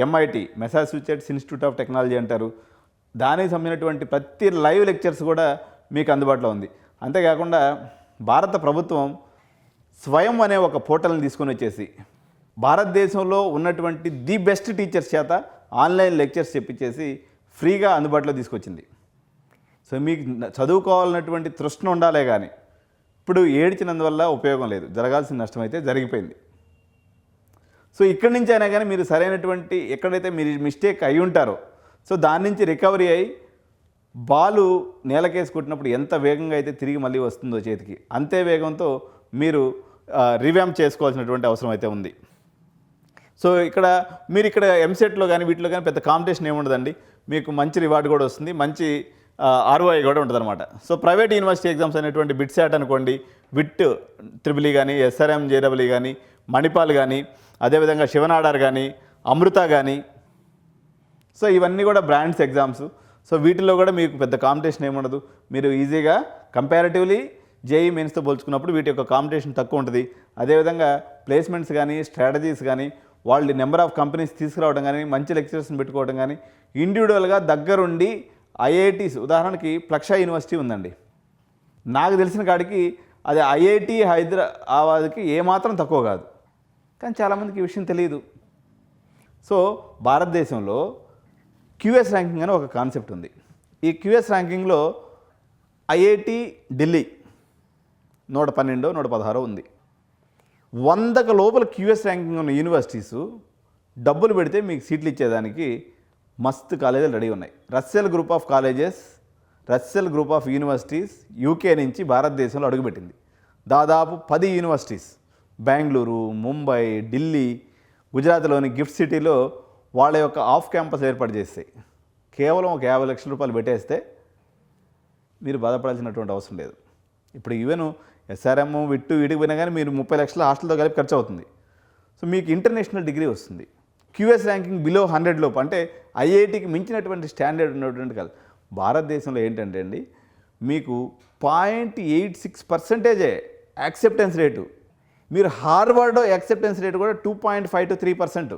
MIT Massachusetts institute of technology అంటారు. దానికి సంబంధించినటువంటి ప్రతి లైవ్ లెక్చర్స్ కూడా మీకు అందుబాటులో ఉంది. అంతేకాకుండా భారత ప్రభుత్వం స్వయం అనే ఒక పోర్టల్ని తీసుకొని వచ్చేసి భారతదేశంలో ఉన్నటువంటి ది బెస్ట్ టీచర్స్ చేత ఆన్లైన్ లెక్చర్స్ చెప్పించేసి ఫ్రీగా అందుబాటులో తీసుకొచ్చింది. సో మీకు చదువుకోవాలన్నటువంటి తృష్ణ ఉండాలే కానీ ఇప్పుడు ఏడ్చినందువల్ల ఉపయోగం లేదు, జరగాల్సిన నష్టం అయితే జరిగిపోయింది. సో ఇక్కడి నుంచి అయినా కానీ మీరు సరైనటువంటి ఎక్కడైతే మీరు మిస్టేక్ అయి ఉంటారో సో దాని నుంచి రికవరీ అయ్యి బాలు నేలకేసి కొట్టినప్పుడు ఎంత వేగంగా అయితే తిరిగి మళ్ళీ వస్తుందో చేతికి, అంతే వేగంతో మీరు రివ్యాంప్ చేసుకోవాల్సినటువంటి అవసరం అయితే ఉంది. సో మీరు ఇక్కడ ఎంసెట్లో కానీ వీటిలో కానీ పెద్ద కాంపిటీషన్ ఏముండదండి. మీకు మంచి రివార్డు కూడా వస్తుంది, మంచి ఆర్ఓఐ కూడా ఉంటుంది అనమాట. సో ప్రైవేట్ యూనివర్సిటీ ఎగ్జామ్స్ అనేటువంటి బిట్సాట్ అనుకోండి, విట్ త్రిబుల్ కానీ, ఎస్ఆర్ఎం జేడబ్ల్యూ కానీ, మణిపాల్ కానీ, అదేవిధంగా శివనాడార్ కానీ, అమృత కానీ, సో ఇవన్నీ కూడా బ్రాండ్స్ ఎగ్జామ్స్. సో వీటిలో కూడా మీకు పెద్ద కాంపిటీషన్ ఏముండదు. మీరు ఈజీగా కంపారిటివ్లీ జేఈ మెయిన్స్తో పోల్చుకున్నప్పుడు వీటి యొక్క కాంపిటీషన్ తక్కువ ఉంటుంది. అదేవిధంగా ప్లేస్మెంట్స్ కానీ, స్ట్రాటజీస్ కానీ, వాళ్ళు నెంబర్ ఆఫ్ కంపెనీస్ తీసుకురావడం కానీ, మంచి లెక్చరర్స్ని పెట్టుకోవడం కానీ, ఇండివిజువల్గా దగ్గరుండి ఐఐటీస్, ఉదాహరణకి ప్లక్ష యూనివర్సిటీ ఉందండి, నాకు తెలిసిన కాడికి అది ఐఐటి హైదరాబాద్కి ఏమాత్రం తక్కువ కాదు. కానీ చాలామందికి ఈ విషయం తెలియదు. సో భారతదేశంలో క్యూఎస్ ర్యాంకింగ్ అని ఒక కాన్సెప్ట్ ఉంది. ఈ క్యూఎస్ ర్యాంకింగ్లో ఐఐటి ఢిల్లీ 112, 116 ఉంది. 100కు లోపల క్యూఎస్ ర్యాంకింగ్ ఉన్న యూనివర్సిటీసు డబ్బులు పెడితే మీకు సీట్లు ఇచ్చేదానికి మస్తు కాలేజీలు రెడీ ఉన్నాయి. Russell group of colleges, Russell group of universities UK నుంచి భారతదేశంలో అడుగుపెట్టింది. దాదాపు 10 యూనివర్సిటీస్ బెంగళూరు, ముంబై, ఢిల్లీ, గుజరాత్లోని గిఫ్ట్ సిటీలో వాళ్ళ యొక్క ఆఫ్ క్యాంపస్ ఏర్పాటు చేస్తాయి. కేవలం ఒక 50 లక్షల రూపాయలు పెట్టేస్తే మీరు బాధపడాల్సినటువంటి అవసరం లేదు. ఇప్పుడు ఈవెన్ ఎస్ఆర్ఎం విట్టు వీటికి పోయినా కానీ మీరు 30 లక్షల హాస్టల్తో కలిపి ఖర్చు అవుతుంది. సో మీకు ఇంటర్నేషనల్ డిగ్రీ వస్తుంది. క్యూఎస్ ర్యాంకింగ్ బిలో 100 లోపు, అంటే ఐఐటికి మించినటువంటి స్టాండర్డ్ ఉన్నటువంటి కాదు. భారతదేశంలో ఏంటంటే అండి, మీకు 0.86% యాక్సెప్టెన్స్ రేటు. మీరు హార్వర్డ్ యాక్సెప్టెన్స్ రేటు కూడా 2.5 to 3%.